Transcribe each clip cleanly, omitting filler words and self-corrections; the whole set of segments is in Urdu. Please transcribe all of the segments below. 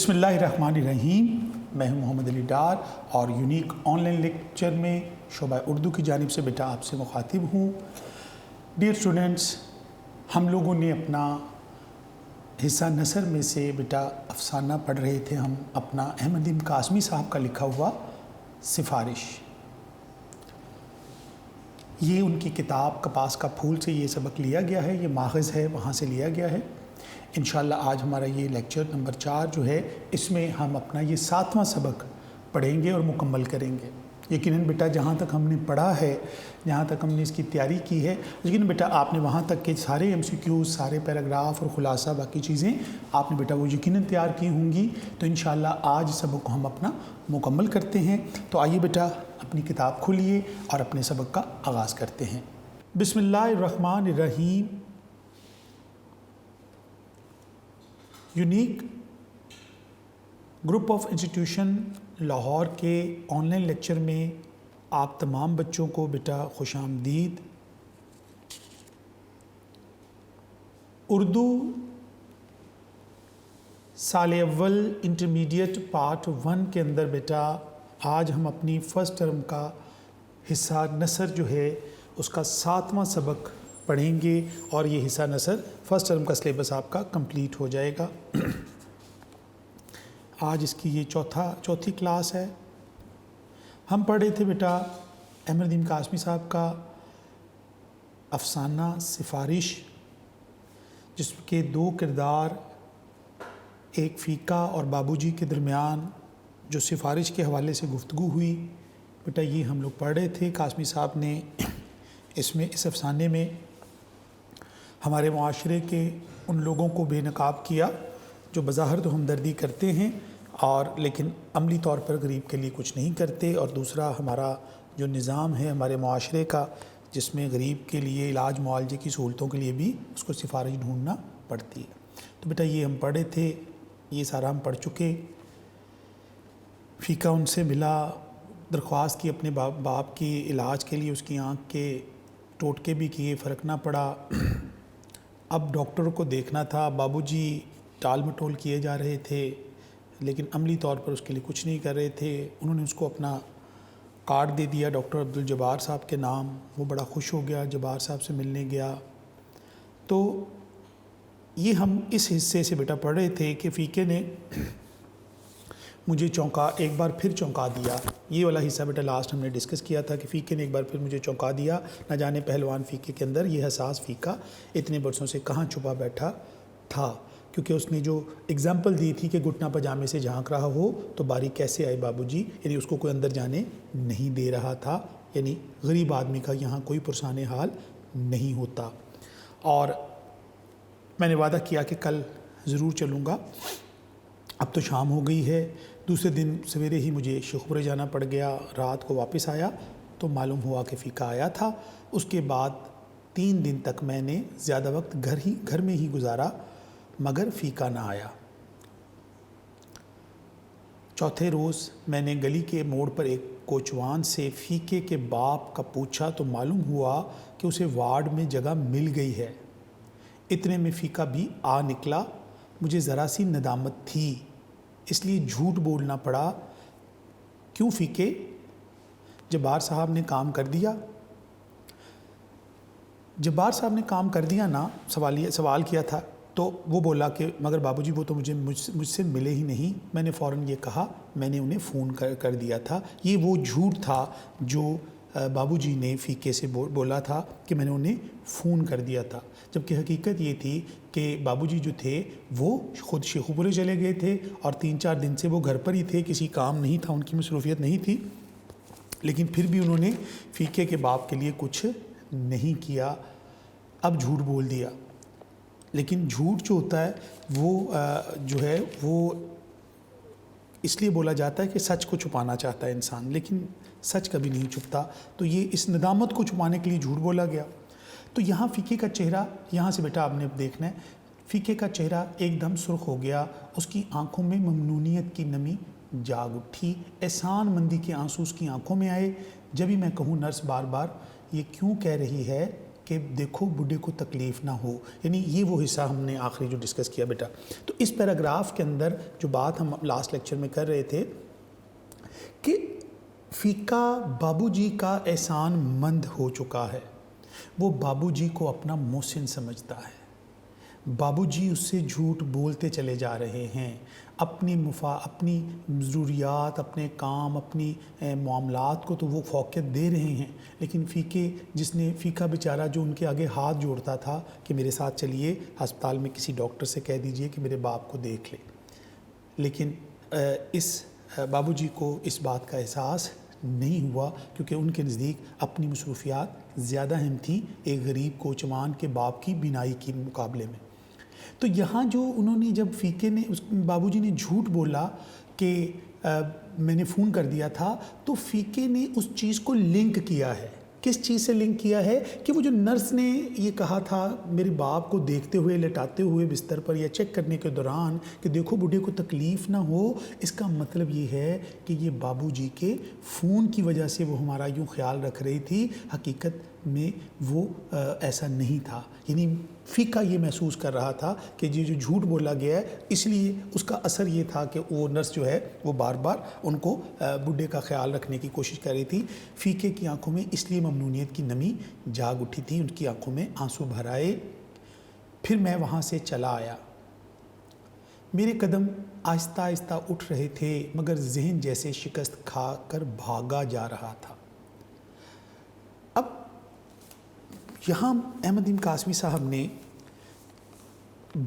بسم اللہ الرحمن الرحیم۔ میں ہوں محمد علی ڈار اور یونیک آن لائن لیکچر میں شعبہ اردو کی جانب سے بیٹا آپ سے مخاطب ہوں۔ ڈیئر اسٹوڈنٹس، ہم لوگوں نے اپنا حصہ نثر میں سے بیٹا افسانہ پڑھ رہے تھے ہم اپنا احمد ندیم قاسمی صاحب کا لکھا ہوا سفارش۔ یہ ان کی کتاب کپاس کا پھول سے یہ سبق لیا گیا ہے، یہ ماخذ ہے، وہاں سے لیا گیا ہے۔ انشاءاللہ آج ہمارا یہ لیکچر نمبر 4 جو ہے، اس میں ہم اپنا یہ 7واں سبق پڑھیں گے اور مکمل کریں گے۔ یقیناً بیٹا جہاں تک ہم نے پڑھا ہے، جہاں تک ہم نے اس کی تیاری کی ہے، لیکن بیٹا آپ نے وہاں تک کے سارے MCQs، سارے پیراگراف اور خلاصہ باقی چیزیں آپ نے بیٹا وہ یقیناً تیار کی ہوں گی۔ تو انشاءاللہ آج سبق کو ہم اپنا مکمل کرتے ہیں۔ تو آئیے بیٹا اپنی کتاب کھولیے اور اپنے سبق کا آغاز کرتے ہیں۔ بسم اللہ الرحمن الرحیم۔ Unique group of institution Lahore کے آن لائن لیکچر میں آپ تمام بچوں کو بیٹا خوش آمدید۔ اردو سال اول انٹرمیڈیٹ پارٹ 1 کے اندر بیٹا آج ہم اپنی فرسٹ ٹرم کا حصہ نثر جو ہے اس کا 7واں سبق پڑھیں گے، اور یہ حصہ نثر فرسٹ ٹرم کا سلیبس آپ کا کمپلیٹ ہو جائے گا۔ آج اس کی یہ چوتھی کلاس ہے۔ ہم پڑھ رہے تھے بیٹا احمد ندیم قاسمی صاحب کا افسانہ سفارش، جس کے 2 کردار، ایک فیقہ اور بابو جی کے درمیان جو سفارش کے حوالے سے گفتگو ہوئی بیٹا، یہ ہم لوگ پڑھ رہے تھے۔ قاسمی صاحب نے اس افسانے میں ہمارے معاشرے کے ان لوگوں کو بے نقاب کیا جو بظاہر تو ہمدردی کرتے ہیں اور لیکن عملی طور پر غریب کے لیے کچھ نہیں کرتے، اور دوسرا ہمارا جو نظام ہے ہمارے معاشرے کا، جس میں غریب کے لیے علاج معالجے کی سہولتوں کے لیے بھی اس کو سفارش ڈھونڈنا پڑتی ہے۔ تو بیٹا یہ ہم پڑھے تھے، یہ سارا ہم پڑھ چکے۔ فیقہ ان سے ملا، درخواست کی اپنے باپ کی علاج کے لیے، اس کی آنکھ کے ٹوٹکے بھی کیے، فرق نہ پڑا۔ اب ڈاکٹر کو دیکھنا تھا، بابو جی ٹال مٹول کیے جا رہے تھے لیکن عملی طور پر اس کے لیے کچھ نہیں کر رہے تھے۔ انہوں نے اس کو اپنا کارڈ دے دیا ڈاکٹر عبدالجبار صاحب کے نام۔ وہ بڑا خوش ہو گیا، جبار صاحب سے ملنے گیا۔ تو یہ ہم اس حصے سے بیٹا پڑھ رہے تھے کہ فیقے نے مجھے ایک بار پھر چونکا دیا۔ یہ والا حصہ بیٹا لاسٹ ہم نے ڈسکس کیا تھا کہ فیقے نے ایک بار پھر مجھے چونکا دیا۔ نہ جانے پہلوان فیقے کے اندر یہ حساس فیقہ اتنے برسوں سے کہاں چھپا بیٹھا تھا، کیونکہ اس نے جو اگزامپل دی تھی کہ گھٹنا پجامے سے جھانک رہا ہو تو باری کیسے آئے بابو جی، یعنی اس کو کوئی اندر جانے نہیں دے رہا تھا، یعنی غریب آدمی کا یہاں کوئی پرسان حال نہیں ہوتا۔ اور میں نے وعدہ کیا کہ کل ضرور چلوں گا۔ اب تو شام ہو گئی ہے، دوسرے دن سویرے ہی مجھے شیخوپورے جانا پڑ گیا۔ رات کو واپس آیا تو معلوم ہوا کہ فیقہ آیا تھا۔ اس کے بعد 3 دن تک میں نے زیادہ وقت گھر میں ہی گزارا، مگر فیقہ نہ آیا۔ چوتھے روز میں نے گلی کے موڑ پر ایک کوچوان سے فیقے کے باپ کا پوچھا تو معلوم ہوا کہ اسے وارڈ میں جگہ مل گئی ہے۔ اتنے میں فیقہ بھی آ نکلا۔ مجھے ذرا سی ندامت تھی، اس لیے جھوٹ بولنا پڑا۔ کیوں فیقے، جبار صاحب نے کام کر دیا؟ جبار صاحب نے کام کر دیا نا، سوال کیا تھا تو وہ بولا کہ مگر بابو جی وہ تو مجھ سے ملے ہی نہیں۔ میں نے فوراً یہ کہا میں نے انہیں فون کر دیا تھا۔ یہ وہ جھوٹ تھا جو بابو جی نے فیقے سے بولا تھا کہ میں نے انہیں فون کر دیا تھا، جبکہ حقیقت یہ تھی کہ بابو جی جو تھے وہ خود شیخوپورے چلے گئے تھے اور 3-4 دن سے وہ گھر پر ہی تھے، کسی کام نہیں تھا، ان کی مصروفیت نہیں تھی، لیکن پھر بھی انہوں نے فیقے کے باپ کے لیے کچھ نہیں کیا۔ اب جھوٹ بول دیا، لیکن جھوٹ جو ہوتا ہے وہ اس لیے بولا جاتا ہے کہ سچ کو چھپانا چاہتا ہے انسان، لیکن سچ کبھی نہیں چھپتا۔ تو یہ اس ندامت کو چھپانے کے لیے جھوٹ بولا گیا۔ تو یہاں فیقے کا چہرہ، یہاں سے بیٹا آپ نے دیکھنا ہے، فیقے کا چہرہ ایک دم سرخ ہو گیا، اس کی آنکھوں میں ممنونیت کی نمی جاگ اٹھی، احسان مندی کے آنسو اس کی آنکھوں میں آئے۔ جب ہی میں کہوں نرس بار بار یہ کیوں کہہ رہی ہے کہ دیکھو بوڑھے کو تکلیف نہ ہو، یعنی یہ وہ حصہ ہم نے آخری جو ڈسکس کیا بیٹا۔ تو اس پیراگراف کے اندر جو بات ہم لاسٹ لیکچر میں کر رہے تھے کہ فیکا بابو جی کا احسان مند ہو چکا ہے، وہ بابو جی کو اپنا محسن سمجھتا ہے، بابو جی اس سے جھوٹ بولتے چلے جا رہے ہیں، اپنی ضروریات، اپنے کام، اپنی معاملات کو تو وہ فوقیت دے رہے ہیں، لیکن فیکا بیچارہ جو ان کے آگے ہاتھ جوڑتا تھا کہ میرے ساتھ چلیے ہسپتال میں کسی ڈاکٹر سے کہہ دیجئے کہ میرے باپ کو دیکھ لے، لیکن اس بابو جی کو اس بات کا احساس نہیں ہوا، کیونکہ ان کے نزدیک اپنی مصروفیات زیادہ اہم تھیں ایک غریب کوچمان کے باپ کی بینائی کے مقابلے میں۔ تو یہاں جو انہوں نے جب بابو جی نے جھوٹ بولا کہ میں نے فون کر دیا تھا، تو فیکے نے اس چیز کو لنک کیا ہے۔ کس چیز سے لنک کیا ہے کہ وہ جو نرس نے یہ کہا تھا میرے باپ کو دیکھتے ہوئے، لٹاتے ہوئے بستر پر یا چیک کرنے کے دوران کہ دیکھو بوڑھے کو تکلیف نہ ہو، اس کا مطلب یہ ہے کہ یہ بابو جی کے فون کی وجہ سے وہ ہمارا یوں خیال رکھ رہی تھی، حقیقت میں وہ ایسا نہیں تھا۔ یعنی فیکا یہ محسوس کر رہا تھا کہ یہ جو جھوٹ بولا گیا ہے، اس لیے اس کا اثر یہ تھا کہ وہ نرس جو ہے وہ بار بار ان کو بڈھے کا خیال رکھنے کی کوشش کر رہی تھی۔ فیکے کی آنکھوں میں اس لیے ممنونیت کی نمی جاگ اٹھی تھی، ان کی آنکھوں میں آنسو بھر آئے۔ پھر میں وہاں سے چلا آیا، میرے قدم آہستہ آہستہ اٹھ رہے تھے، مگر ذہن جیسے شکست کھا کر بھاگا جا رہا تھا۔ اب یہاں احمد ام قاسمی صاحب نے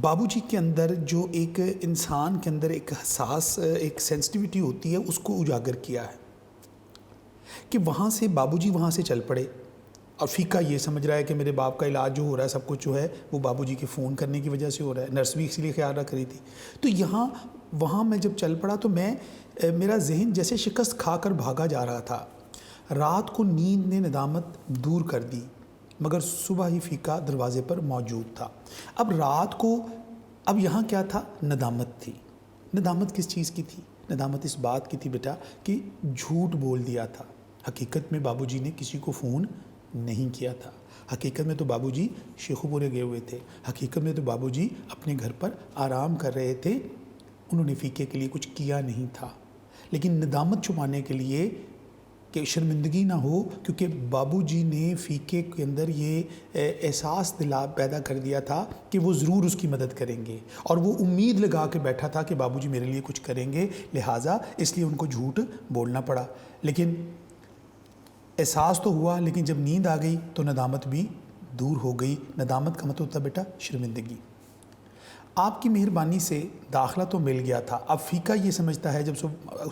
بابو جی کے اندر جو ایک انسان کے اندر ایک حساس ایک سینسٹیوٹی ہوتی ہے اس کو اجاگر کیا ہے کہ وہاں سے بابو جی وہاں سے چل پڑے، اور فیکا یہ سمجھ رہا ہے کہ میرے باپ کا علاج جو ہو رہا ہے سب کچھ جو ہے وہ بابو جی کے فون کرنے کی وجہ سے ہو رہا ہے، نرس بھی اسی لیے خیال رکھ رہی تھی۔ تو وہاں میں جب چل پڑا تو میرا ذہن جیسے شکست کھا کر بھاگا جا رہا تھا۔ رات کو نیند نے ندامت دور کر دی، مگر صبح ہی فیکا دروازے پر موجود تھا۔ اب یہاں کیا تھا؟ ندامت تھی۔ ندامت کس چیز کی تھی؟ ندامت اس بات کی تھی بیٹا کہ جھوٹ بول دیا تھا۔ حقیقت میں بابو جی نے کسی کو فون نہیں کیا تھا، حقیقت میں تو بابو جی شیخو پورے گئے ہوئے تھے، حقیقت میں تو بابو جی اپنے گھر پر آرام کر رہے تھے، انہوں نے فیکے کے لیے کچھ کیا نہیں تھا، لیکن ندامت چھپانے کے لیے کہ شرمندگی نہ ہو، کیونکہ بابو جی نے فیکے کے اندر یہ احساس پیدا کر دیا تھا کہ وہ ضرور اس کی مدد کریں گے، اور وہ امید لگا کے بیٹھا تھا کہ بابو جی میرے لیے کچھ کریں گے، لہٰذا اس لیے ان کو جھوٹ بولنا پڑا۔ لیکن احساس تو ہوا، لیکن جب نیند آ گئی تو ندامت بھی دور ہو گئی۔ ندامت کا مطلب ہوتا ہے بیٹا شرمندگی۔ آپ کی مہربانی سے داخلہ تو مل گیا تھا۔ اب فیکا یہ سمجھتا ہے، جب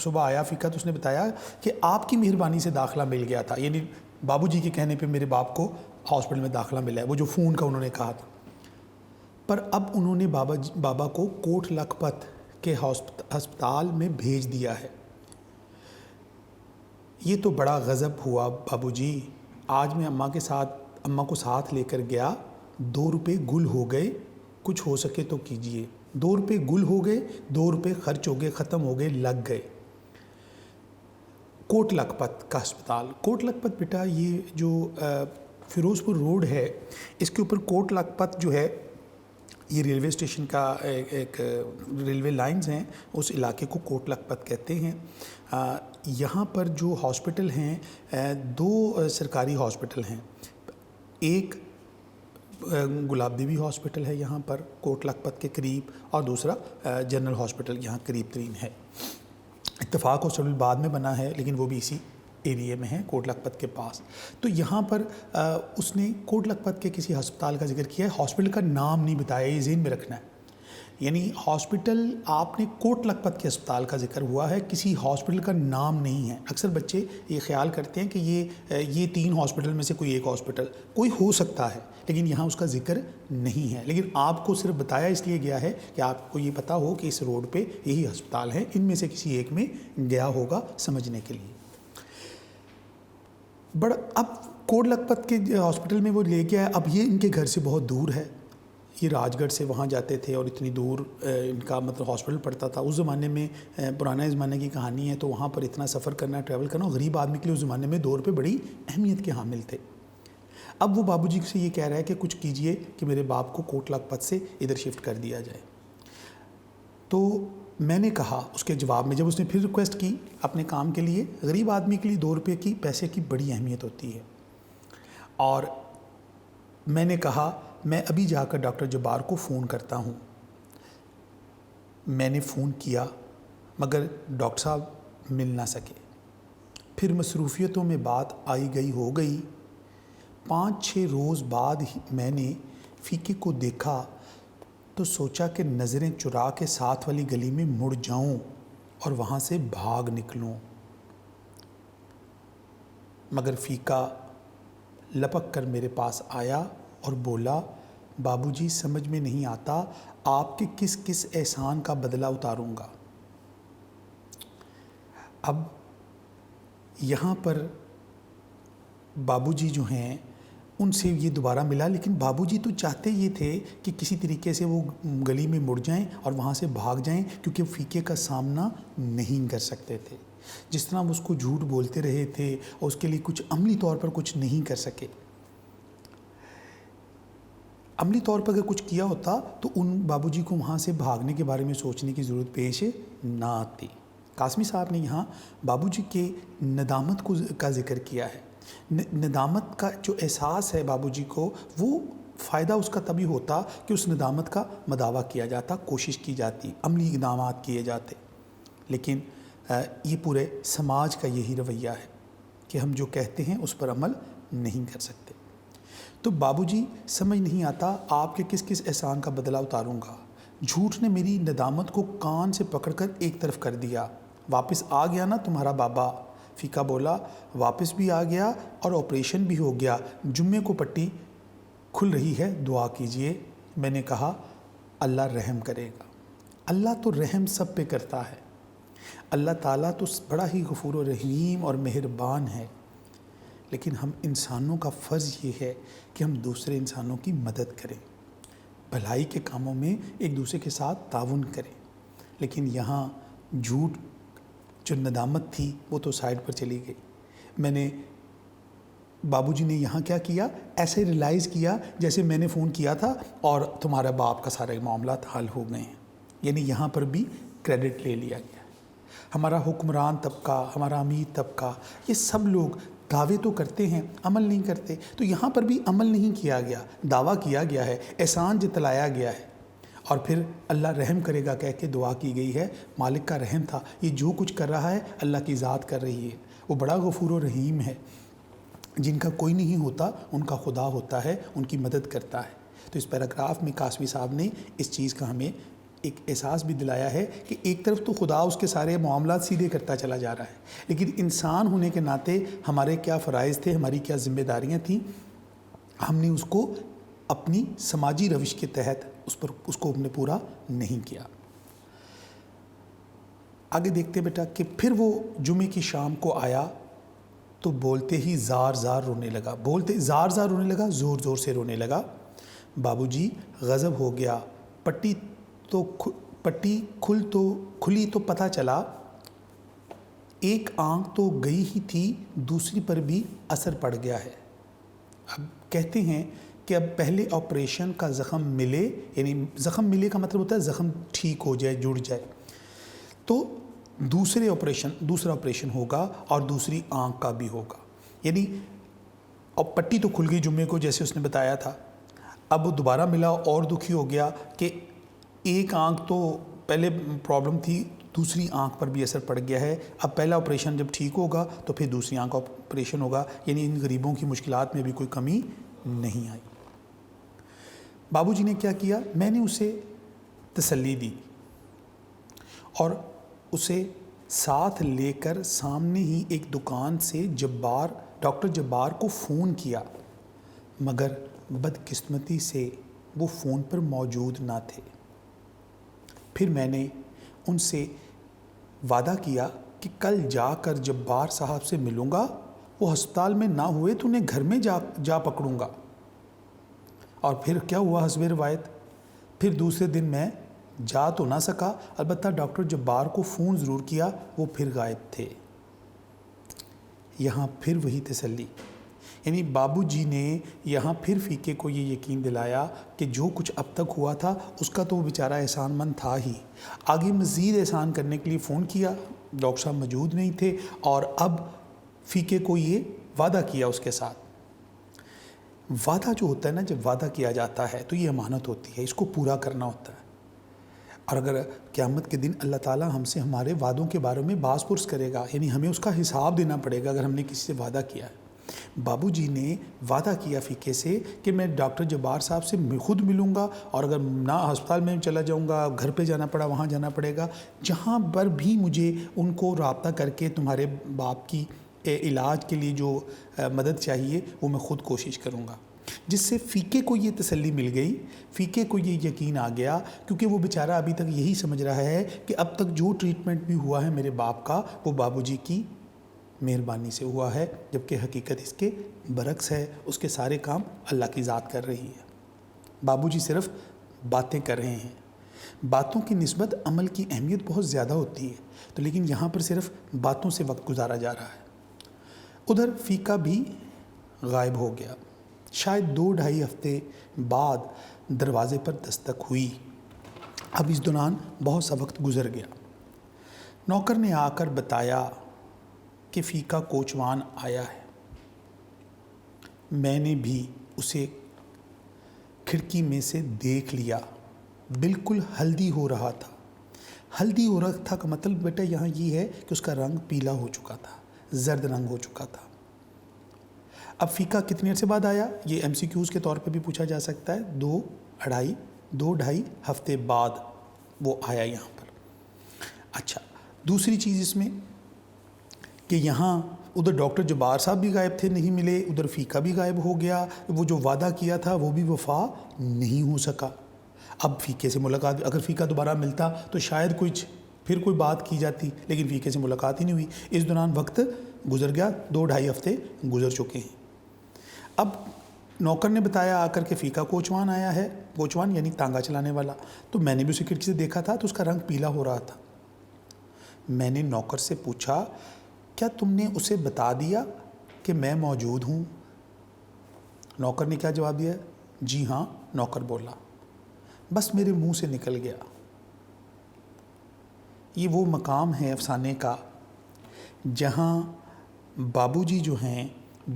صبح آیا فیکا تو اس نے بتایا کہ آپ کی مہربانی سے داخلہ مل گیا تھا، یعنی بابو جی کے کہنے پہ میرے باپ کو ہاسپٹل میں داخلہ ملا ہے، وہ جو فون کا انہوں نے کہا تھا۔ پر اب انہوں نے بابا کو کوٹ لکھپت کے ہسپتال میں بھیج دیا ہے۔ یہ تو بڑا غضب ہوا بابو جی، آج میں اماں کو ساتھ لے کر گیا، 2 روپے گل ہو گئے، کچھ ہو سکے تو کیجئے۔ 2 روپے گل ہو گئے، 2 روپے خرچ ہو گئے، ختم ہو گئے، لگ گئے۔ کوٹ لکھپت کا ہسپتال، کوٹ لکھپت بیٹا یہ جو فیروز پور روڈ ہے، اس کے اوپر کوٹ لکھپت جو ہے یہ ریلوے اسٹیشن کا ایک ریلوے لائنز ہیں، اس علاقے کو کوٹ لکھپت کہتے ہیں۔ یہاں پر جو ہاسپٹل ہیں 2 سرکاری ہاسپٹل ہیں، ایک گلاب دیوی ہاسپٹل ہے یہاں پر کوٹ لکھپت کے قریب، اور دوسرا جنرل ہاسپٹل یہاں قریب ترین ہے۔ اتفاق و سبب بعد میں بنا ہے، لیکن وہ بھی اسی ایریے میں ہے کوٹ لکھپت کے پاس۔ تو یہاں پر اس نے کوٹ لکھپت کے کسی ہسپتال کا ذکر کیا ہے، ہاسپٹل کا نام نہیں بتایا، یہ ذہن میں رکھنا ہے۔ یعنی ہاسپٹل آپ نے کوٹ لکھپت کے ہسپتال کا ذکر ہوا ہے، کسی ہاسپٹل کا نام نہیں ہے۔ اکثر بچے یہ خیال کرتے ہیں کہ یہ 3 ہاسپٹل میں سے کوئی ایک ہاسپٹل کوئی ہو سکتا ہے، لیکن یہاں اس کا ذکر نہیں ہے۔ لیکن آپ کو صرف بتایا اس لیے گیا ہے کہ آپ کو یہ پتہ ہو کہ اس روڈ پہ یہی ہسپتال ہیں، ان میں سے کسی ایک میں گیا ہوگا سمجھنے کے لیے۔ اب کوٹ لکھپت کے ہاسپٹل میں وہ لے کے آیا، اب یہ ان کے گھر سے بہت دور ہے، یہ راج گڑھ سے وہاں جاتے تھے، اور اتنی دور ان کا مطلب ہاسپٹل پڑتا تھا۔ اس زمانے میں پرانے زمانے کی کہانی ہے، تو وہاں پر اتنا سفر کرنا، ٹریول کرنا غریب آدمی کے لیے اس زمانے میں 2 روپے بڑی اہمیت کے حامل تھے۔ اب وہ بابوجی سے یہ کہہ رہا ہے کہ کچھ کیجئے کہ میرے باپ کو کوٹ لکھپت سے ادھر شفٹ کر دیا جائے۔ تو میں نے کہا اس کے جواب میں، جب اس نے پھر ریکویسٹ کی اپنے کام کے لیے، غریب آدمی کے لیے 2 روپے کی پیسے کی بڑی اہمیت ہوتی ہے، اور میں نے کہا میں ابھی جا کر ڈاکٹر جبار کو فون کرتا ہوں۔ میں نے فون کیا مگر ڈاکٹر صاحب مل نہ سکے۔ پھر مصروفیتوں میں بات آئی گئی ہو گئی۔ 5-6 روز بعد ہی میں نے فیقے کو دیکھا تو سوچا کہ نظریں چرا کے ساتھ والی گلی میں مڑ جاؤں اور وہاں سے بھاگ نکلوں، مگر فیقہ لپک کر میرے پاس آیا اور بولا، بابوجی سمجھ میں نہیں آتا آپ کے کس کس احسان کا بدلہ اتاروں گا۔ اب یہاں پر بابوجی جو ہیں ان سے یہ دوبارہ ملا، لیکن بابوجی تو چاہتے یہ تھے کہ کسی طریقے سے وہ گلی میں مڑ جائیں اور وہاں سے بھاگ جائیں، کیونکہ فیقے کا سامنا نہیں کر سکتے تھے۔ جس طرح وہ اس کو جھوٹ بولتے رہے تھے اور اس کے لیے کچھ عملی طور پر کچھ نہیں کر سکے۔ عملی طور پر اگر کچھ کیا ہوتا تو ان بابوجی کو وہاں سے بھاگنے کے بارے میں سوچنے کی ضرورت پیش نہ آتی۔ قاسمی صاحب نے یہاں بابوجی کے ندامت کا ذکر کیا ہے۔ ندامت کا جو احساس ہے بابوجی کو، وہ فائدہ اس کا تبھی ہوتا کہ اس ندامت کا مداوع کیا جاتا، کوشش کی جاتی، عملی اقدامات کیے جاتے۔ لیکن یہ پورے سماج کا یہی رویہ ہے کہ ہم جو کہتے ہیں اس پر عمل نہیں کر سکتے۔ تو بابوجی سمجھ نہیں آتا آپ کے کس کس احسان کا بدلہ اتاروں گا۔ جھوٹ نے میری ندامت کو کان سے پکڑ کر ایک طرف کر دیا۔ واپس آ گیا نا تمہارا بابا؟ فیقہ بولا، واپس بھی آ گیا اور آپریشن بھی ہو گیا، جمعے کو پٹی کھل رہی ہے، دعا کیجئے۔ میں نے کہا اللہ رحم کرے گا۔ اللہ تو رحم سب پہ کرتا ہے، اللہ تعالیٰ تو بڑا ہی غفور و رحیم اور مہربان ہے، لیکن ہم انسانوں کا فرض یہ ہے کہ ہم دوسرے انسانوں کی مدد کریں، بھلائی کے کاموں میں ایک دوسرے کے ساتھ تعاون کریں۔ لیکن یہاں جھوٹ جو ندامت تھی وہ تو سائڈ پر چلی گئی۔ میں نے بابوجی نے یہاں کیا کیا، ایسے ریلائز کیا جیسے میں نے فون کیا تھا اور تمہارا باپ کا سارے معاملات حل ہو گئے ہیں، یعنی یہاں پر بھی کریڈٹ لے لیا گیا۔ ہمارا حکمران طبقہ، ہمارا امیر طبقہ، یہ سب لوگ دعوے تو کرتے ہیں، عمل نہیں کرتے، تو یہاں پر بھی عمل نہیں کیا گیا، دعویٰ کیا گیا ہے، احسان جتلایا گیا ہے، اور پھر اللہ رحم کرے گا کہہ کے دعا کی گئی ہے۔ مالک کا رحم تھا، یہ جو کچھ کر رہا ہے اللہ کی ذات کر رہی ہے، وہ بڑا غفور و رحیم ہے، جن کا کوئی نہیں ہوتا ان کا خدا ہوتا ہے، ان کی مدد کرتا ہے۔ تو اس پیراگراف میں قاسمی صاحب نے اس چیز کا ہمیں ایک احساس بھی دلایا ہے کہ ایک طرف تو خدا اس کے سارے معاملات سیدھے کرتا چلا جا رہا ہے، لیکن انسان ہونے کے ناطے ہمارے کیا فرائض تھے، ہماری کیا ذمہ داریاں تھیں، ہم نے اس کو اپنی سماجی روش کے تحت اس کو ہم نے پورا نہیں کیا۔ آگے دیکھتے بیٹا کہ پھر وہ جمعے کی شام کو آیا تو بولتے ہی زار زار رونے لگا، زار رونے لگا، زور زور سے رونے لگا۔ بابوجی غضب ہو گیا، پٹی کھلی تو پتہ چلا ایک آنکھ تو گئی ہی تھی، دوسری پر بھی اثر پڑ گیا ہے۔ اب کہتے ہیں کہ اب پہلے آپریشن کا زخم ملے، یعنی زخم ملے کا مطلب ہوتا ہے زخم ٹھیک ہو جائے، جڑ جائے، تو دوسرا آپریشن ہوگا اور دوسری آنکھ کا بھی ہوگا، یعنی اب پٹی تو کھل گئی جمعے کو جیسے اس نے بتایا تھا، اب وہ دوبارہ ملا اور دکھی ہو گیا کہ ایک آنکھ تو پہلے پرابلم تھی، دوسری آنکھ پر بھی اثر پڑ گیا ہے، اب پہلا آپریشن جب ٹھیک ہوگا تو پھر دوسری آنکھ کا آپریشن ہوگا، یعنی ان غریبوں کی مشکلات میں بھی کوئی کمی نہیں آئی۔ بابوجی نے کیا کیا، میں نے اسے تسلی دی اور اسے ساتھ لے کر سامنے ہی ایک دکان سے ڈاکٹر جبار کو فون کیا، مگر بدقسمتی سے وہ فون پر موجود نہ تھے۔ پھر میں نے ان سے وعدہ کیا کہ کل جا کر جبار صاحب سے ملوں گا، وہ ہسپتال میں نہ ہوئے تو انہیں گھر میں جا پکڑوں گا۔ اور پھر کیا ہوا حسب روایت، پھر دوسرے دن میں جا تو نہ سکا، البتہ ڈاکٹر جبار کو فون ضرور کیا، وہ پھر غائب تھے۔ یہاں پھر وہی تسلی یعنی بابو جی نے یہاں پھر فیقے کو یہ یقین دلایا کہ جو کچھ اب تک ہوا تھا اس کا تو وہ بیچارہ احسان مند تھا ہی، آگے مزید احسان کرنے کے لیے فون کیا، ڈاکٹر صاحب موجود نہیں تھے، اور اب فیقے کو یہ وعدہ کیا اس کے ساتھ۔ وعدہ جو ہوتا ہے نا، جب وعدہ کیا جاتا ہے تو یہ امانت ہوتی ہے، اس کو پورا کرنا ہوتا ہے۔ اور اگر قیامت کے دن اللہ تعالیٰ ہم سے ہمارے وعدوں کے بارے میں باز پرس کرے گا، یعنی ہمیں اس کا حساب دینا پڑے گا اگر ہم نے کسی سے وعدہ کیا ہے۔ بابو جی نے وعدہ کیا فیقے سے کہ میں ڈاکٹر جبار صاحب سے خود ملوں گا، اور اگر نہ ہسپتال میں چلا جاؤں گا، گھر پہ جانا پڑا وہاں جانا پڑے گا، جہاں پر بھی مجھے ان کو رابطہ کر کے تمہارے باپ کی علاج کے لیے جو مدد چاہیے وہ میں خود کوشش کروں گا۔ جس سے فیقے کو یہ تسلی مل گئی، فیقے کو یہ یقین آ گیا، کیونکہ وہ بیچارہ ابھی تک یہی سمجھ رہا ہے کہ اب تک جو ٹریٹمنٹ بھی ہوا ہے میرے باپ کا وہ بابو جی کی مہربانی سے ہوا ہے، جبکہ حقیقت اس کے برعکس ہے، اس کے سارے کام اللہ کی ذات کر رہی ہے۔ بابو جی صرف باتیں کر رہے ہیں، باتوں کی نسبت عمل کی اہمیت بہت زیادہ ہوتی ہے، تو لیکن یہاں پر صرف باتوں سے وقت گزارا جا رہا ہے۔ ادھر فیقہ بھی غائب ہو گیا۔ شاید 2-2.5 ہفتے بعد دروازے پر دستک ہوئی۔ اب اس دوران بہت سا وقت گزر گیا۔ نوکر نے آ کر بتایا کہ فیقہ کوچوان آیا ہے۔ میں نے بھی اسے کھڑکی میں سے دیکھ لیا، بالکل ہلدی ہو رہا تھا۔ ہلدی ہو رہا تھا کا مطلب بیٹا یہاں یہ ہے کہ اس کا رنگ پیلا ہو چکا تھا، زرد رنگ ہو چکا تھا۔ اب فیقہ کتنے عرصے بعد آیا؟ یہ MCQs کے طور پہ بھی پوچھا جا سکتا ہے۔ 2-2.5 ہفتے بعد وہ آیا یہاں پر۔ اچھا، دوسری چیز اس میں کہ یہاں ادھر ڈاکٹر جبار صاحب بھی غائب تھے، نہیں ملے، ادھر فیقہ بھی غائب ہو گیا، وہ جو وعدہ کیا تھا وہ بھی وفا نہیں ہو سکا۔ اب فیقے سے ملاقات، اگر فیقہ دوبارہ ملتا تو شاید پھر کوئی بات کی جاتی، لیکن فیقے سے ملاقات ہی نہیں ہوئی۔ اس دوران وقت گزر گیا، 2-2.5 ہفتے گزر چکے ہیں۔ اب نوکر نے بتایا آ کر کے فیقہ کوچوان آیا ہے، کوچوان یعنی تانگا چلانے والا، تو میں نے بھی اسے کھڑکی سے دیکھا تھا تو اس کا رنگ پیلا ہو رہا تھا۔ میں نے نوکر سے پوچھا کیا تم نے اسے بتا دیا کہ میں موجود ہوں؟ نوکر نے کیا جواب دیا؟ جی ہاں، نوکر بولا۔ بس میرے منہ سے نکل گیا۔ یہ وہ مقام ہے افسانے کا جہاں بابو جی جو ہیں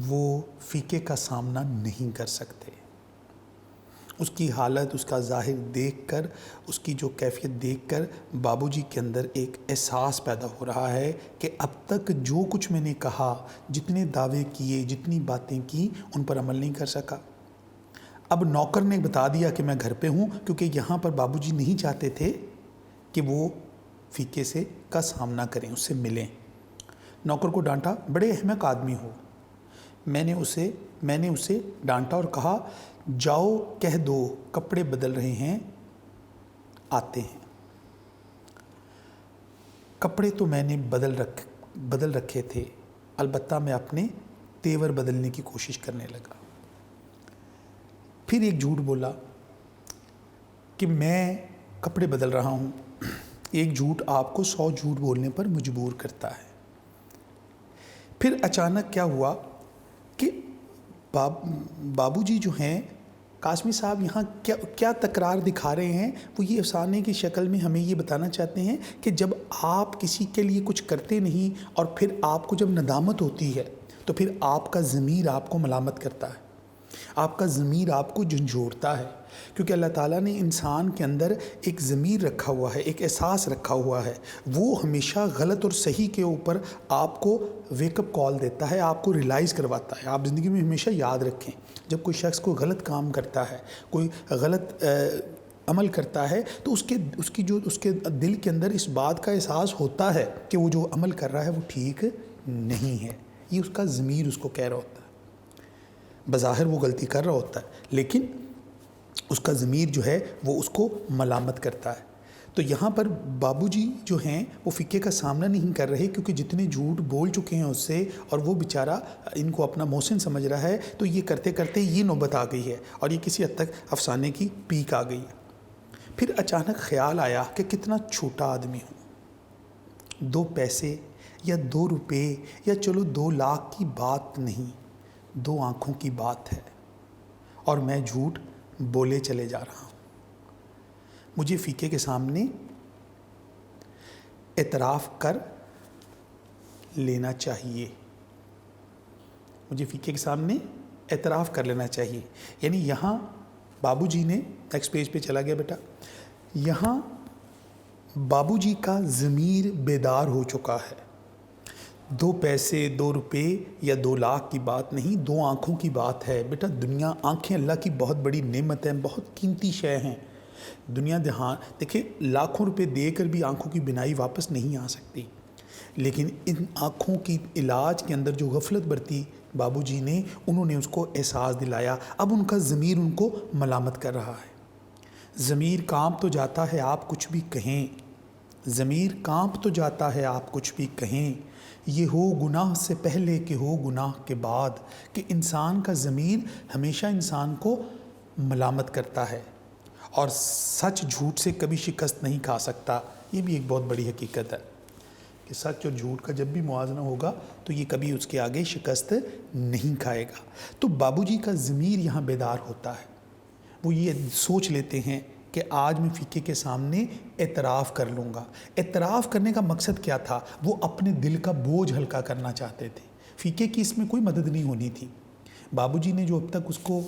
وہ فیقے کا سامنا نہیں کر سکتے۔ اس کی حالت، اس کا ظاہر دیکھ کر، اس کی جو کیفیت دیکھ کر بابو جی کے اندر ایک احساس پیدا ہو رہا ہے کہ اب تک جو کچھ میں نے کہا، جتنے دعوے کیے، جتنی باتیں کی، ان پر عمل نہیں کر سکا۔ اب نوکر نے بتا دیا کہ میں گھر پہ ہوں، کیونکہ یہاں پر بابو جی نہیں چاہتے تھے کہ وہ فیقے کا سامنا کریں، اس سے ملیں۔ نوکر کو ڈانٹا، بڑے احمق آدمی ہو۔ میں نے اسے ڈانٹا اور کہا جاؤ کہہ دو کپڑے بدل رہے ہیں، آتے ہیں۔ کپڑے تو میں نے بدل رکھے تھے، البتہ میں اپنے تیور بدلنے کی کوشش کرنے لگا۔ پھر ایک جھوٹ بولا کہ میں کپڑے بدل رہا ہوں۔ ایک جھوٹ آپ کو 100 جھوٹ بولنے پر مجبور کرتا ہے۔ پھر اچانک کیا ہوا کہ بابو جی جو ہیں، قاسمی صاحب یہاں کیا تکرار دکھا رہے ہیں، وہ یہ افسانے کی شکل میں ہمیں یہ بتانا چاہتے ہیں کہ جب آپ کسی کے لیے کچھ کرتے نہیں اور پھر آپ کو جب ندامت ہوتی ہے تو پھر آپ کا ضمیر آپ کو ملامت کرتا ہے، آپ کا ضمیر آپ کو جھنجھوڑتا ہے، کیونکہ اللہ تعالیٰ نے انسان کے اندر ایک ضمیر رکھا ہوا ہے، ایک احساس رکھا ہوا ہے، وہ ہمیشہ غلط اور صحیح کے اوپر آپ کو ویک اپ کال دیتا ہے، آپ کو ریلائز کرواتا ہے۔ آپ زندگی میں ہمیشہ یاد رکھیں، جب کوئی شخص کوئی غلط کام کرتا ہے، کوئی غلط عمل کرتا ہے، تو اس کے دل کے اندر اس بات کا احساس ہوتا ہے کہ وہ جو عمل کر رہا ہے وہ ٹھیک نہیں ہے، یہ اس کا ضمیر اس کو کہہ رہا ہوتا ہے۔ بظاہر وہ غلطی کر رہا ہوتا ہے، لیکن اس کا ضمیر جو ہے وہ اس کو ملامت کرتا ہے۔ تو یہاں پر بابو جی جو ہیں وہ فقے کا سامنا نہیں کر رہے، کیونکہ جتنے جھوٹ بول چکے ہیں اس سے، اور وہ بیچارہ ان کو اپنا محسن سمجھ رہا ہے، تو یہ کرتے کرتے یہ نوبت آ گئی ہے اور یہ کسی حد تک افسانے کی پیک آ گئی ہے۔ پھر اچانک خیال آیا کہ کتنا چھوٹا آدمی ہوں، 2 پیسے یا 2 روپے یا چلو 2 لاکھ کی بات نہیں، دو آنکھوں کی بات ہے اور میں جھوٹ بولے چلے جا رہا ہوں۔ مجھے فیقے کے سامنے اعتراف کر لینا چاہیے، مجھے فیقے کے سامنے اعتراف کر لینا چاہیے۔ یعنی یہاں بابو جی نے، نیکسٹ پیج پہ چلا گیا بیٹا، یہاں بابو جی کا ضمیر بیدار ہو چکا ہے۔ 2 پیسے 2 روپے یا 2 لاکھ کی بات نہیں، 2 آنکھوں کی بات ہے بیٹا۔ دنیا، آنکھیں اللہ کی بہت بڑی نعمت ہیں، بہت قیمتی شے ہیں۔ دنیا دیکھیں، لاکھوں روپے دے کر بھی آنکھوں کی بینائی واپس نہیں آ سکتی، لیکن ان آنکھوں کی علاج کے اندر جو غفلت برتی بابو جی نے، انہوں نے اس کو احساس دلایا۔ اب ان کا ضمیر ان کو ملامت کر رہا ہے۔ ضمیر کانپ تو جاتا ہے آپ کچھ بھی کہیں، ضمیر کانپ تو جاتا ہے آپ کچھ بھی کہیں، یہ ہو گناہ سے پہلے کہ ہو گناہ کے بعد، کہ انسان کا ضمیر ہمیشہ انسان کو ملامت کرتا ہے، اور سچ جھوٹ سے کبھی شکست نہیں کھا سکتا۔ یہ بھی ایک بہت بڑی حقیقت ہے کہ سچ اور جھوٹ کا جب بھی موازنہ ہوگا تو یہ کبھی اس کے آگے شکست نہیں کھائے گا۔ تو بابو جی کا ضمیر یہاں بیدار ہوتا ہے، وہ یہ سوچ لیتے ہیں کہ آج میں فیقے کے سامنے اعتراف کر لوں گا۔ اعتراف کرنے کا مقصد کیا تھا؟ وہ اپنے دل کا بوجھ ہلکا کرنا چاہتے تھے۔ فیقے کی اس میں کوئی مدد نہیں ہونی تھی۔ بابو جی نے جو اب تک اس کو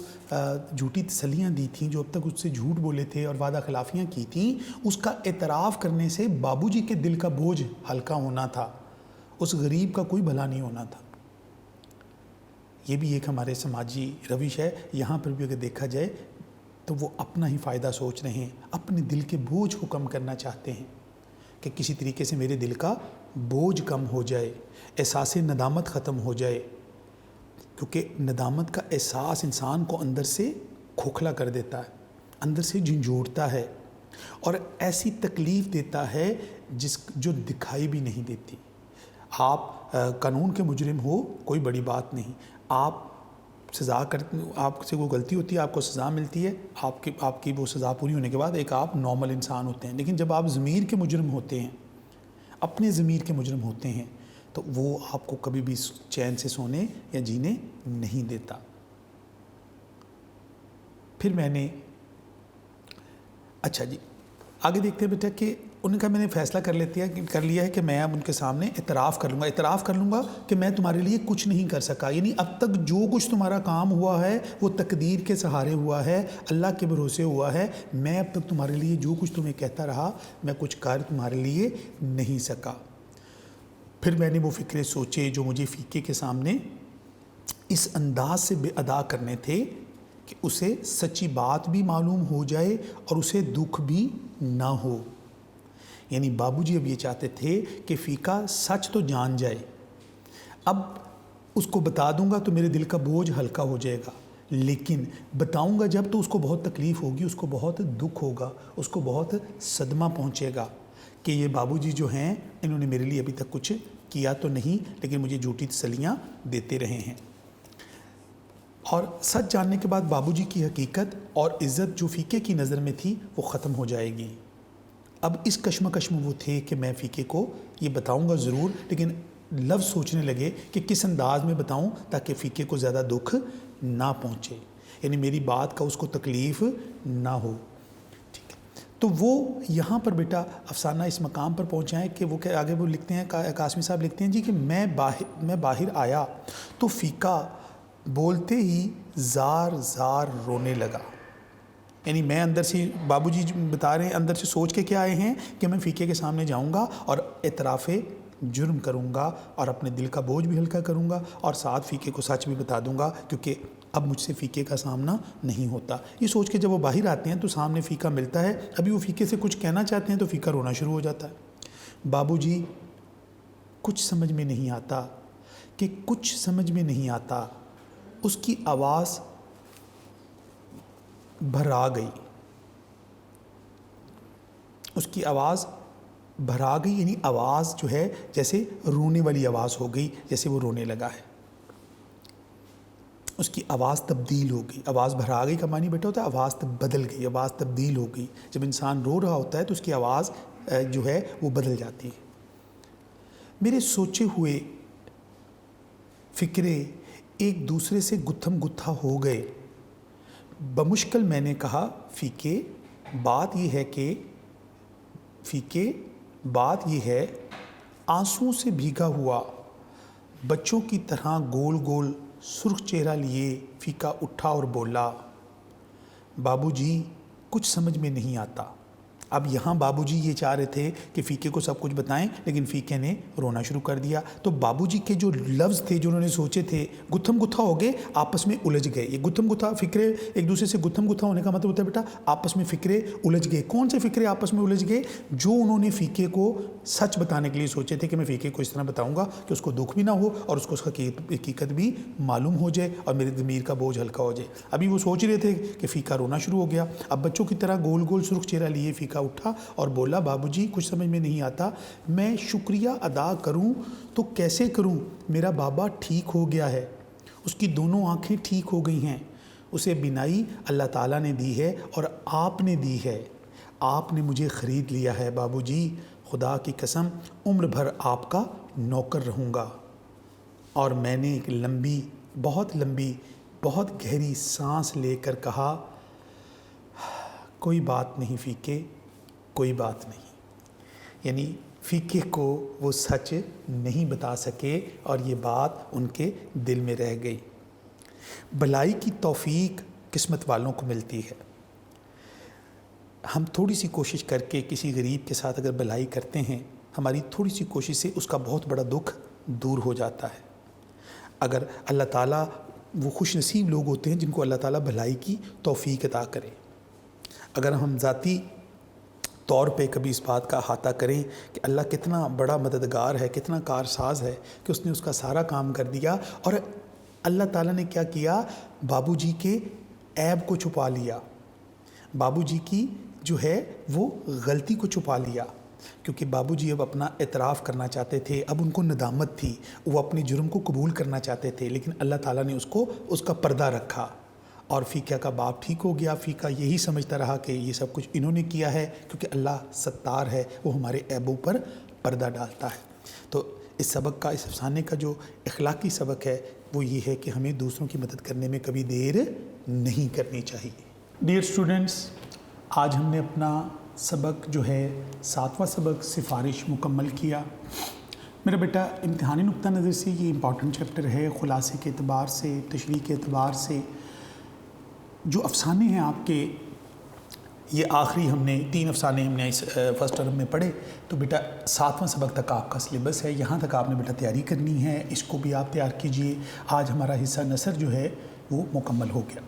جھوٹی تسلیاں دی تھیں، جو اب تک اس سے جھوٹ بولے تھے اور وعدہ خلافیاں کی تھیں، اس کا اعتراف کرنے سے بابو جی کے دل کا بوجھ ہلکا ہونا تھا، اس غریب کا کوئی بھلا نہیں ہونا تھا۔ یہ بھی ایک ہمارے سماجی روش ہے۔ یہاں پر بھی اگر دیکھا جائے تو وہ اپنا ہی فائدہ سوچ رہے ہیں، اپنے دل کے بوجھ کو کم کرنا چاہتے ہیں کہ کسی طریقے سے میرے دل کا بوجھ کم ہو جائے، احساس ندامت ختم ہو جائے، کیونکہ ندامت کا احساس انسان کو اندر سے کھوکھلا کر دیتا ہے، اندر سے جھنجھوڑتا ہے اور ایسی تکلیف دیتا ہے جو دکھائی بھی نہیں دیتی۔ آپ قانون کے مجرم ہو، کوئی بڑی بات نہیں، آپ آپ سے کوئی غلطی ہوتی ہے، آپ کو سزا ملتی ہے، آپ کی وہ سزا پوری ہونے کے بعد ایک آپ نارمل انسان ہوتے ہیں۔ لیکن جب آپ ضمیر کے مجرم ہوتے ہیں، اپنے ضمیر کے مجرم ہوتے ہیں، تو وہ آپ کو کبھی بھی چین سے سونے یا جینے نہیں دیتا۔ پھر میں نے اچھا جی آگے دیکھتے ہیں بیٹا کہ ان کا میں نے فیصلہ کر لیا ہے کہ میں اب ان کے سامنے اعتراف کر لوں گا کہ میں تمہارے لیے کچھ نہیں کر سکا۔ یعنی اب تک جو کچھ تمہارا کام ہوا ہے وہ تقدیر کے سہارے ہوا ہے، اللہ کے بھروسے ہوا ہے۔ میں اب تک تمہارے لیے جو کچھ تمہیں کہتا رہا، میں کچھ کر تمہارے لیے نہیں سکا۔ پھر میں نے وہ فکرے سوچے جو مجھے فیقے کے سامنے اس انداز سے ادا کرنے تھے کہ اسے سچی بات بھی معلوم ہو جائے اور اسے دکھ بھی نہ ہو۔ یعنی بابو جی اب یہ چاہتے تھے کہ فیقہ سچ تو جان جائے، اب اس کو بتا دوں گا تو میرے دل کا بوجھ ہلکا ہو جائے گا، لیکن بتاؤں گا جب تو اس کو بہت تکلیف ہوگی، اس کو بہت دکھ ہوگا، اس کو بہت صدمہ پہنچے گا کہ یہ بابو جی جو ہیں انہوں نے میرے لیے ابھی تک کچھ کیا تو نہیں، لیکن مجھے جھوٹی تسلیاں دیتے رہے ہیں۔ اور سچ جاننے کے بعد بابو جی کی حقیقت اور عزت جو فیقے کی نظر میں تھی وہ ختم ہو جائے گی۔ اب اس کشمکش میں وہ تھے کہ میں فیقے کو یہ بتاؤں گا ضرور، لیکن لفظ سوچنے لگے کہ کس انداز میں بتاؤں تاکہ فیقے کو زیادہ دکھ نہ پہنچے، یعنی میری بات کا اس کو تکلیف نہ ہو۔ ٹھیک ہے، تو وہ یہاں پر بیٹا افسانہ اس مقام پر پہنچائیں کہ وہ کہ آگے وہ لکھتے ہیں، قاسمی صاحب لکھتے ہیں جی کہ میں باہر آیا تو فیقہ بولتے ہی زار زار رونے لگا۔ یعنی میں اندر سے، بابو جی بتا رہے ہیں اندر سے سوچ کے کیا آئے ہیں کہ میں فیقے کے سامنے جاؤں گا اور اعتراف جرم کروں گا اور اپنے دل کا بوجھ بھی ہلکا کروں گا اور ساتھ فیقے کو سچ بھی بتا دوں گا، کیونکہ اب مجھ سے فیقے کا سامنا نہیں ہوتا۔ یہ سوچ کے جب وہ باہر آتے ہیں تو سامنے فیقہ ملتا ہے، ابھی وہ فیقے سے کچھ کہنا چاہتے ہیں تو فیقہ رونا شروع ہو جاتا ہے۔ بابو جی کچھ سمجھ میں نہیں آتا، اس کی آواز بھرا گئی، یعنی آواز جو ہے جیسے رونے والی آواز ہو گئی، جیسے وہ رونے لگا ہے، اس کی آواز تبدیل ہو گئی۔ آواز بھرا گئی کا معنی بیٹا ہوتا ہے آواز بدل گئی، آواز تبدیل ہو گئی۔ جب انسان رو رہا ہوتا ہے تو اس کی آواز جو ہے وہ بدل جاتی ہے۔ میرے سوچے ہوئے فکرے ایک دوسرے سے گتھم گتھا ہو گئے۔ بمشکل میں نے کہا فیکے بات یہ ہے آنسوؤں سے بھیگا ہوا، بچوں کی طرح گول گول سرخ چہرہ لیے فیکا اٹھا اور بولا، بابو جی کچھ سمجھ میں نہیں آتا۔ اب یہاں بابو جی یہ چاہ رہے تھے کہ فیکے کو سب کچھ بتائیں، لیکن فیکے نے رونا شروع کر دیا۔ تو بابو جی کے جو لفظ تھے جو انہوں نے سوچے تھے، گتھم گتھا ہو گئے، آپس میں الجھ گئے۔ یہ گتھم گتھا فکرے ایک دوسرے سے گتھم گتھا ہونے کا مطلب ہوتا ہے بیٹا آپس میں فکرے الجھ گئے۔ کون سے فکرے آپس میں الجھ گئے؟ جو انہوں نے فیکے کو سچ بتانے کے لیے سوچے تھے کہ میں فیکے کو اس طرح بتاؤں گا کہ اس کو دکھ بھی نہ ہو اور اس کو اس حقیقت بھی معلوم ہو جائے اور میرے ضمیر کا بوجھ ہلکا ہو جائے۔ ابھی وہ سوچ رہے تھے کہ فیکا رونا شروع ہو گیا۔ اب بچوں کی طرح گول گول سرخ چہرہ لیے فیکا اٹھا اور بولا، بابو جی کچھ سمجھ میں نہیں آتا، میں شکریہ ادا کروں تو کیسے کروں؟ میرا بابا ٹھیک ہو گیا ہے، اس کی دونوں آنکھیں ٹھیک ہو گئی ہیں، اسے بینائی اللہ تعالیٰ نے دی ہے اور آپ نے دی ہے، آپ نے مجھے خرید لیا ہے بابو جی، خدا کی قسم عمر بھر آپ کا نوکر رہوں گا۔ اور میں نے ایک لمبی بہت گہری سانس لے کر کہا، کوئی بات نہیں فیکے، کوئی بات نہیں۔ یعنی فیکے کو وہ سچ نہیں بتا سکے اور یہ بات ان کے دل میں رہ گئی۔ بھلائی کی توفیق قسمت والوں کو ملتی ہے۔ ہم تھوڑی سی کوشش کر کے کسی غریب کے ساتھ اگر بھلائی کرتے ہیں، ہماری تھوڑی سی کوشش سے اس کا بہت بڑا دکھ دور ہو جاتا ہے۔ اگر اللہ تعالیٰ، وہ خوش نصیب لوگ ہوتے ہیں جن کو اللہ تعالیٰ بھلائی کی توفیق عطا کرے۔ اگر ہم ذاتی طور پہ کبھی اس بات کا احاطہ کریں کہ اللہ کتنا بڑا مددگار ہے، کتنا کارساز ہے کہ اس نے اس کا سارا کام کر دیا، اور اللہ تعالیٰ نے کیا کیا، بابو جی کے عیب کو چھپا لیا، بابو جی کی جو ہے وہ غلطی کو چھپا لیا، کیونکہ بابو جی اب اپنا اعتراف کرنا چاہتے تھے، اب ان کو ندامت تھی، وہ اپنے جرم کو قبول کرنا چاہتے تھے، لیکن اللہ تعالیٰ نے اس کا پردہ رکھا اور فیکا کا باپ ٹھیک ہو گیا۔ فیکا یہی سمجھتا رہا کہ یہ سب کچھ انہوں نے کیا ہے، کیونکہ اللہ ستار ہے، وہ ہمارے عیبوں پر پردہ ڈالتا ہے۔ تو اس سبق کا، اس افسانے کا جو اخلاقی سبق ہے وہ یہ ہے کہ ہمیں دوسروں کی مدد کرنے میں کبھی دیر نہیں کرنی چاہیے۔ ڈیئر اسٹوڈنٹس، آج ہم نے اپنا سبق جو ہے 7واں سبق سفارش مکمل کیا۔ میرا بیٹا امتحانی نقطہ نظر سے یہ امپورٹنٹ چیپٹر ہے، خلاصے کے اعتبار سے، تشریح کے اعتبار سے۔ جو افسانے ہیں آپ کے، یہ آخری ہم نے 3 افسانے ہم نے اس فرسٹ ٹرم میں پڑھے، تو بیٹا 7واں سبق تک آپ کا سلیبس ہے، یہاں تک آپ نے بیٹا تیاری کرنی ہے، اس کو بھی آپ تیار کیجئے۔ آج ہمارا حصہ نثر جو ہے وہ مکمل ہو گیا۔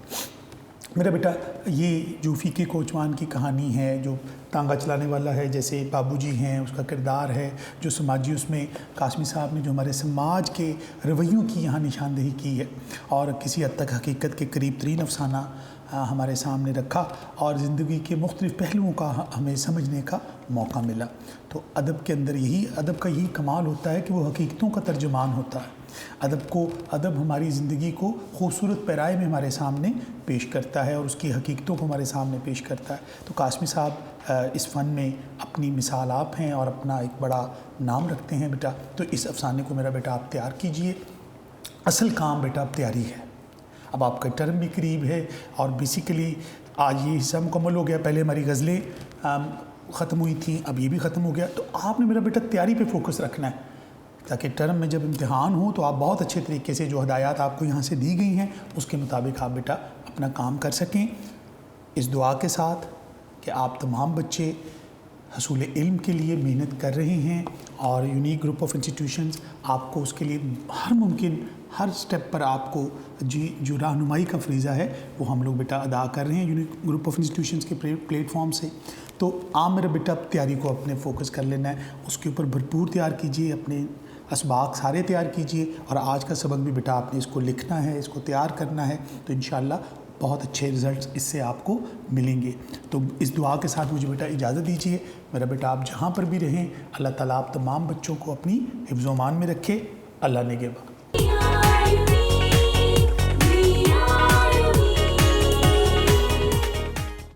میرا بیٹا یہ جو فیکے کوچوان کی کہانی ہے، جو تانگا چلانے والا ہے، جیسے بابو جی ہیں، اس کا کردار ہے، جو سماجی، اس میں قاسمی صاحب نے جو ہمارے سماج کے رویوں کی یہاں نشاندہی کی ہے، اور کسی حد تک حقیقت کے قریب ترین افسانہ ہمارے سامنے رکھا، اور زندگی کے مختلف پہلوؤں کا ہمیں سمجھنے کا موقع ملا۔ تو ادب کے اندر ادب کا یہی کمال ہوتا ہے کہ وہ حقیقتوں کا ترجمان ہوتا ہے۔ ادب ہماری زندگی کو خوبصورت پیرائے میں ہمارے سامنے پیش کرتا ہے اور اس کی حقیقتوں کو ہمارے سامنے پیش کرتا ہے۔ تو قاسمی صاحب اس فن میں اپنی مثال آپ ہیں اور اپنا ایک بڑا نام رکھتے ہیں بیٹا، تو اس افسانے کو میرا بیٹا آپ تیار کیجئے۔ اصل کام بیٹا اب تیاری ہے، اب آپ کا ٹرم بھی قریب ہے، اور بیسیکلی آج یہ حصہ مکمل ہو گیا۔ پہلے ہماری غزلیں ختم ہوئی تھیں، اب یہ بھی ختم ہو گیا، تو آپ نے میرا بیٹا تیاری پہ فوکس رکھنا ہے، تاکہ ٹرم میں جب امتحان ہو تو آپ بہت اچھے طریقے سے جو ہدایات آپ کو یہاں سے دی گئی ہیں اس کے مطابق آپ بیٹا اپنا کام کر سکیں، اس دعا کے ساتھ کہ آپ تمام بچے حصول علم کے لیے محنت کر رہے ہیں، اور یونیک گروپ آف انسٹیٹیوشنز آپ کو اس کے لیے ہر ممکن ہر سٹیپ پر آپ کو جو رہنمائی کا فریضہ ہے وہ ہم لوگ بیٹا ادا کر رہے ہیں یونیک گروپ آف انسٹیٹیوشنز کے پلیٹ فارم سے۔ تو آپ میرا بیٹا تیاری کو اپنے فوکس کر لینا ہے، اس کے اوپر بھرپور تیار کیجئے، اپنے اسباق سارے تیار کیجئے، اور آج کا سبق بھی بیٹا آپ نے اس کو لکھنا ہے، اس کو تیار کرنا ہے، تو انشاءاللہ بہت اچھے رزلٹس اس سے آپ کو ملیں گے۔ تو اس دعا کے ساتھ مجھے بیٹا اجازت دیجیے، میرا بیٹا آپ جہاں پر بھی رہیں، اللہ تعالیٰ آپ تمام بچوں کو اپنی حفظ و امان میں رکھے۔ اللہ نگہبان۔